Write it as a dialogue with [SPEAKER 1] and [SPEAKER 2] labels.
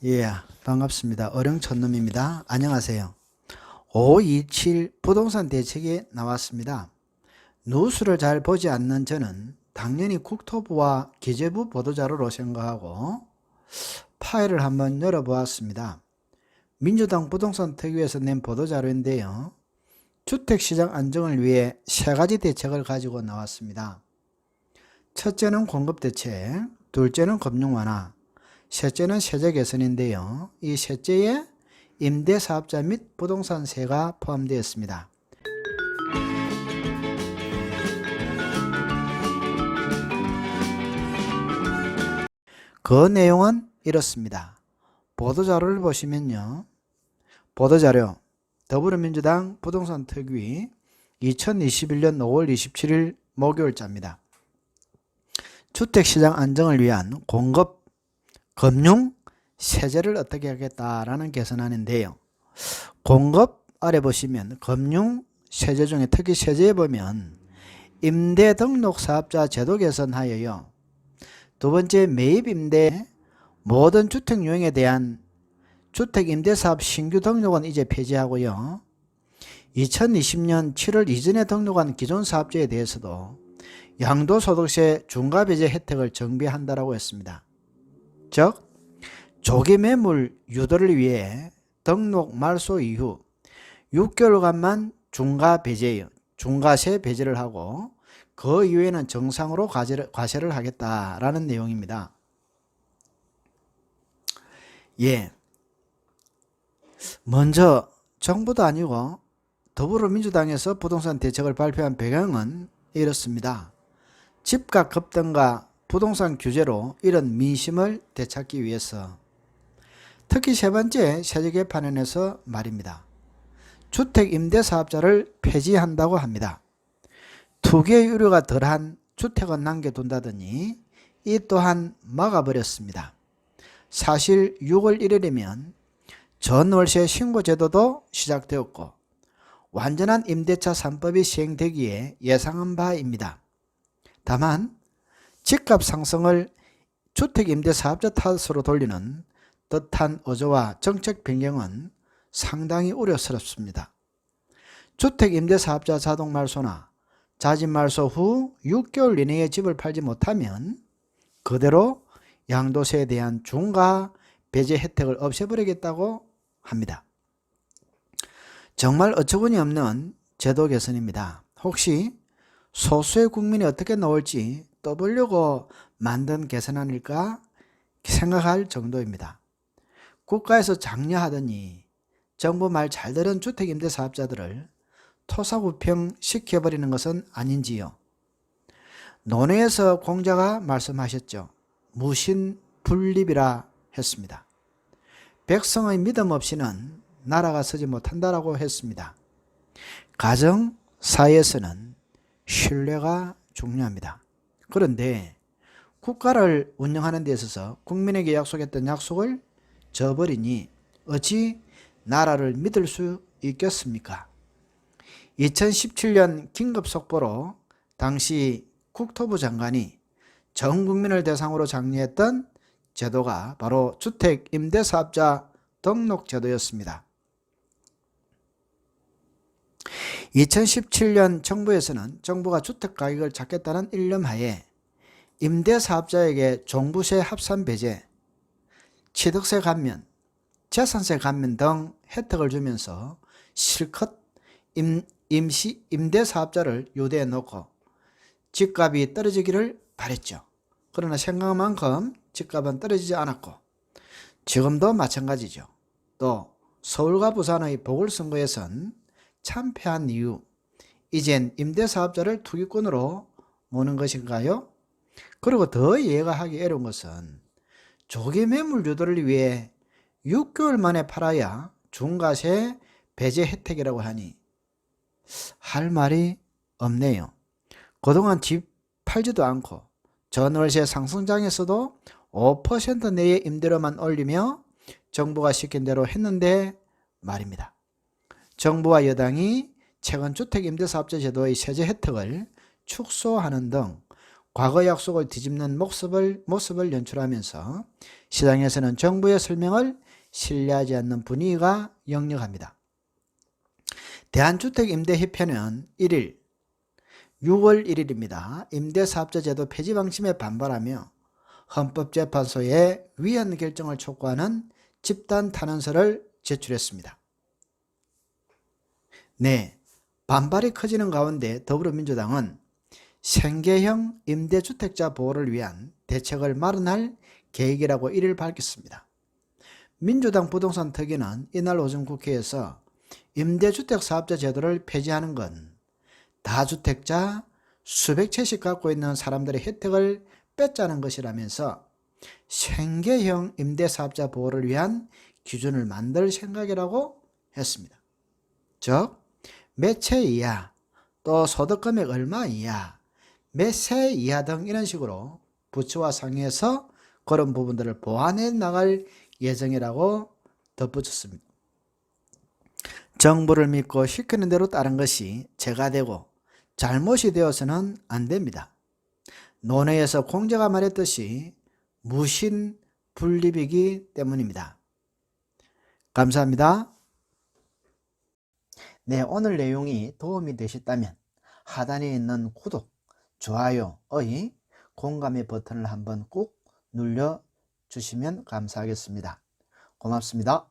[SPEAKER 1] 예, 반갑습니다. 어령천놈입니다. 안녕하세요. 527 부동산 대책이 나왔습니다. 뉴스를 잘 보지 않는 저는 당연히 국토부와 기재부 보도자료로 생각하고 파일을 한번 열어보았습니다. 민주당 부동산 특위에서 낸 보도자료인데요. 주택시장 안정을 위해 세 가지 대책을 가지고 나왔습니다. 첫째는 공급대책, 둘째는 금융 완화, 셋째는 세제 개선인데요. 이 셋째에 임대사업자 및 부동산세가 포함되어 있습니다. 그 내용은 이렇습니다. 보도자료를 보시면요. 보도자료 더불어민주당 부동산 특위 2021년 5월 27일 목요일자입니다. 주택시장 안정을 위한 공급, 금융, 세제를 어떻게 하겠다라는 개선안인데요. 공급 아래 보시면 금융, 세제 중에 특히 세제에 보면 임대 등록 사업자 제도 개선하여요. 두 번째, 매입 임대 모든 주택 유형에 대한 주택 임대 사업 신규 등록은 이제 폐지하고요. 2020년 7월 이전에 등록한 기존 사업자에 대해서도 양도소득세 중과배제 혜택을 정비한다라고 했습니다. 즉 조기 매물 유도를 위해 등록 말소 이후 6개월간만 중과세 배제를 하고 그 이후에는 정상으로 과세를 하겠다라는 내용입니다. 예, 먼저 정부도 아니고 더불어민주당에서 부동산 대책을 발표한 배경은 이렇습니다. 집값 급등과 부동산 규제로 이런 민심을 되찾기 위해서 특히 세 번째 세제 개편안에서 말입니다. 주택 임대 사업자를 폐지한다고 합니다. 투기의 우려가 덜한 주택은 남겨둔다더니 이 또한 막아버렸습니다. 사실 6월 1일이면 전월세 신고 제도도 시작되었고 완전한 임대차 3법이 시행되기에 예상한 바입니다. 다만 집값 상승을 주택 임대 사업자 탓으로 돌리는 뜻한 어조와 정책 변경은 상당히 우려스럽습니다. 주택 임대 사업자 자동 말소나 자진 말소 후 6개월 이내에 집을 팔지 못하면 그대로 양도세에 대한 중과 배제 혜택을 없애버리겠다고 합니다. 정말 어처구니 없는 제도 개선입니다. 혹시 소수의 국민이 어떻게 나올지 떠보려고 만든 개선안일까 생각할 정도입니다. 국가에서 장려하더니 정부 말 잘 들은 주택임대사업자들을 토사구팽 시켜버리는 것은 아닌지요. 논의에서 공자가 말씀하셨죠. 무신분립이라 했습니다. 백성의 믿음 없이는 나라가 서지 못한다라고 했습니다. 가정, 사회에서는 신뢰가 중요합니다. 그런데 국가를 운영하는 데 있어서 국민에게 약속했던 약속을 저버리니 어찌 나라를 믿을 수 있겠습니까? 2017년 긴급속보로 당시 국토부 장관이 전 국민을 대상으로 장려했던 제도가 바로 주택임대사업자 등록제도였습니다. 2017년 정부에서는 정부가 주택가격을 잡겠다는 일념하에 임대사업자에게 종부세 합산 배제, 취득세 감면, 재산세 감면 등 혜택을 주면서 실컷 임시 임대사업자를 유대해 놓고 집값이 떨어지기를 바랬죠. 그러나 생각한 만큼 집값은 떨어지지 않았고 지금도 마찬가지죠. 또 서울과 부산의 보궐선거에선 참패한 이유, 이젠 임대사업자를 투기꾼으로 모는 것인가요? 그리고 더 이해가 하기 어려운 것은 조기 매물 유도를 위해 6개월 만에 팔아야 중과세 배제 혜택이라고 하니 할 말이 없네요. 그동안 집 팔지도 않고 전월세 상승장에서도 5% 내의 임대료만 올리며 정부가 시킨 대로 했는데 말입니다. 정부와 여당이 최근 주택임대사업자 제도의 세제 혜택을 축소하는 등 과거 약속을 뒤집는 모습을 연출하면서 시장에서는 정부의 설명을 신뢰하지 않는 분위기가 역력합니다. 대한주택임대협회는 1일 6월 1일입니다. 임대사업자 제도 폐지 방침에 반발하며 헌법재판소에 위헌 결정을 촉구하는 집단 탄원서를 제출했습니다. 네, 반발이 커지는 가운데 더불어민주당은 생계형 임대주택자 보호를 위한 대책을 마련할 계획이라고 1일 밝혔습니다. 민주당 부동산 특위는 이날 오전 국회에서 임대주택 사업자 제도를 폐지하는 건 다주택자 수백 채씩 갖고 있는 사람들의 혜택을 뺏자는 것이라면서 생계형 임대사업자 보호를 위한 기준을 만들 생각이라고 했습니다. 즉, 몇 채 이하, 또 소득금액 얼마 이하, 몇 세 이하 등 이런 식으로 부처와 상의해서 그런 부분들을 보완해 나갈 예정이라고 덧붙였습니다. 정부를 믿고 시키는 대로 따른 것이 죄가 되고 잘못이 되어서는 안 됩니다. 논의에서 공자가 말했듯이 무신분립이기 때문입니다. 감사합니다. 네, 오늘 내용이 도움이 되셨다면 하단에 있는 구독, 좋아요의 공감의 버튼을 한번 꾹 눌러주시면 감사하겠습니다. 고맙습니다.